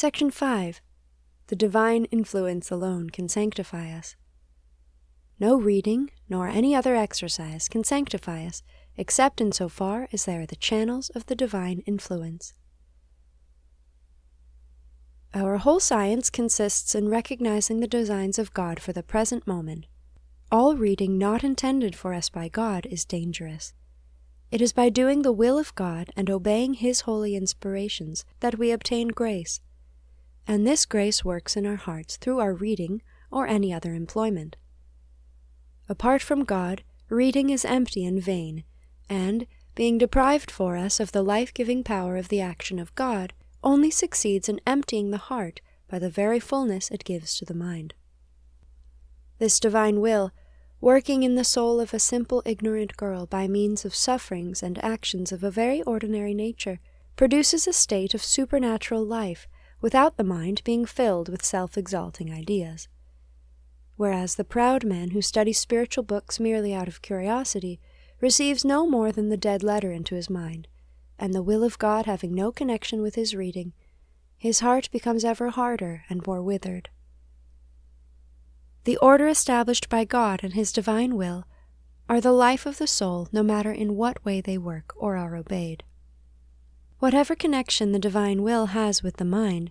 Section 5. The divine influence alone can sanctify us. No reading, nor any other exercise can sanctify us, except in so far as they are the channels of the divine influence. Our whole science consists in recognizing the designs of God for the present moment. All reading not intended for us by God is dangerous. It is by doing the will of God and obeying His holy inspirations that we obtain grace, and this grace works in our hearts through our reading or any other employment. Apart from God, reading is empty and vain, and, being deprived for us of the life-giving power of the action of God, only succeeds in emptying the heart by the very fullness it gives to the mind. This divine will, working in the soul of a simple ignorant girl by means of sufferings and actions of a very ordinary nature, produces a state of supernatural life without the mind being filled with self-exalting ideas. Whereas the proud man who studies spiritual books merely out of curiosity receives no more than the dead letter into his mind, and the will of God having no connection with his reading, his heart becomes ever harder and more withered. The order established by God and His divine will are the life of the soul, no matter in what way they work or are obeyed. Whatever connection the divine will has with the mind,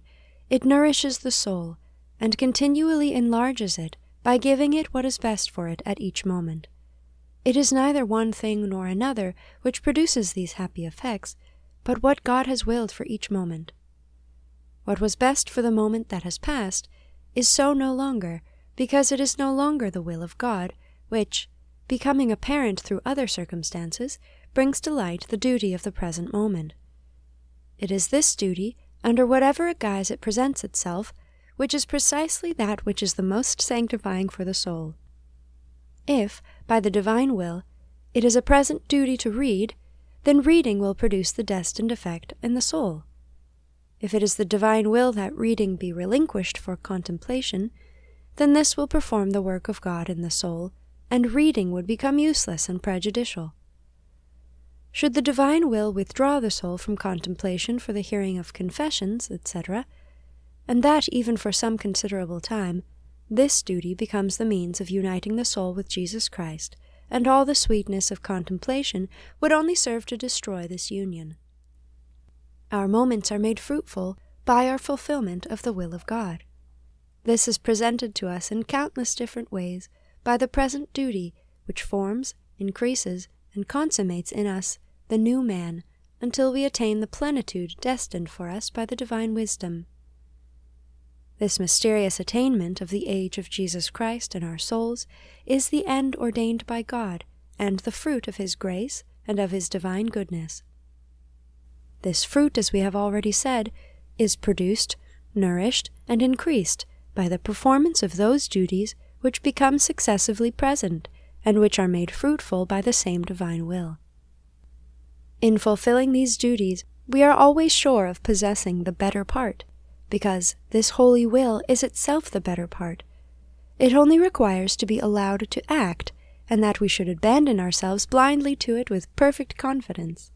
it nourishes the soul and continually enlarges it by giving it what is best for it at each moment. It is neither one thing nor another which produces these happy effects, but what God has willed for each moment. What was best for the moment that has passed is so no longer, because it is no longer the will of God, which, becoming apparent through other circumstances, brings to light the duty of the present moment. It is this duty, under whatever guise it presents itself, which is precisely that which is the most sanctifying for the soul. If, by the divine will, it is a present duty to read, then reading will produce the destined effect in the soul. If it is the divine will that reading be relinquished for contemplation, then this will perform the work of God in the soul, and reading would become useless and prejudicial. Should the divine will withdraw the soul from contemplation for the hearing of confessions, etc., and that even for some considerable time, this duty becomes the means of uniting the soul with Jesus Christ, and all the sweetness of contemplation would only serve to destroy this union. Our moments are made fruitful by our fulfillment of the will of God. This is presented to us in countless different ways by the present duty, which forms, increases, and consummates in us the new man until we attain the plenitude destined for us by the divine wisdom. This mysterious attainment of the age of Jesus Christ in our souls is the end ordained by God and the fruit of His grace and of His divine goodness. This fruit, as we have already said, is produced, nourished, and increased by the performance of those duties which become successively present, and which are made fruitful by the same divine will. In fulfilling these duties, we are always sure of possessing the better part, because this holy will is itself the better part. It only requires to be allowed to act, and that we should abandon ourselves blindly to it with perfect confidence.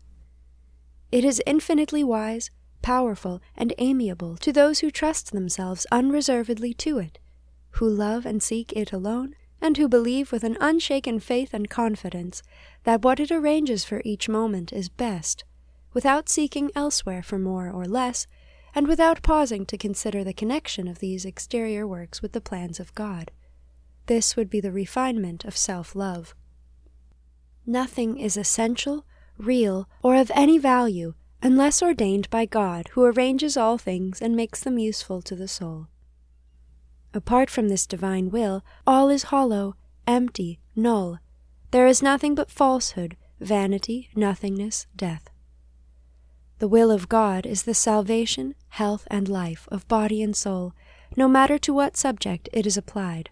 It is infinitely wise, powerful, and amiable to those who trust themselves unreservedly to it, who love and seek it alone, and who believe with an unshaken faith and confidence that what it arranges for each moment is best, without seeking elsewhere for more or less, and without pausing to consider the connection of these exterior works with the plans of God. This would be the refinement of self-love. Nothing is essential, real, or of any value unless ordained by God, who arranges all things and makes them useful to the soul. Apart from this divine will, all is hollow, empty, null. There is nothing but falsehood, vanity, nothingness, death. The will of God is the salvation, health, and life of body and soul, no matter to what subject it is applied.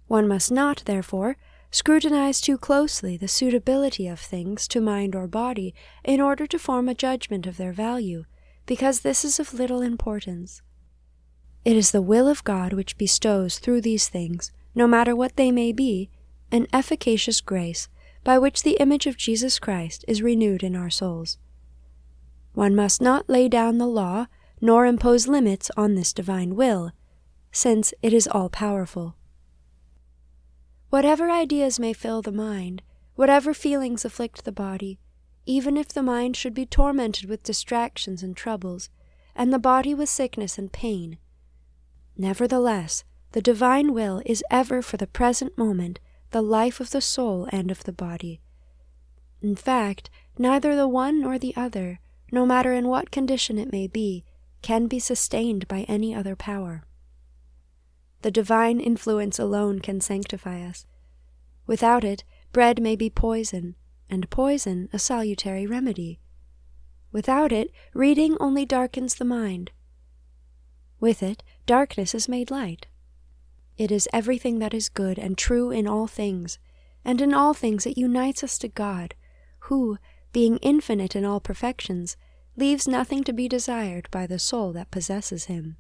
One must not, therefore, scrutinize too closely the suitability of things to mind or body in order to form a judgment of their value, because this is of little importance. It is the will of God which bestows through these things, no matter what they may be, an efficacious grace by which the image of Jesus Christ is renewed in our souls. One must not lay down the law, nor impose limits on this divine will, since it is all-powerful. Whatever ideas may fill the mind, whatever feelings afflict the body, even if the mind should be tormented with distractions and troubles, and the body with sickness and pain, nevertheless, the divine will is ever for the present moment the life of the soul and of the body. In fact, neither the one nor the other, no matter in what condition it may be, can be sustained by any other power. The divine influence alone can sanctify us. Without it, bread may be poison, and poison a salutary remedy. Without it, reading only darkens the mind. With it, darkness is made light. It is everything that is good and true in all things, and in all things it unites us to God, who, being infinite in all perfections, leaves nothing to be desired by the soul that possesses him.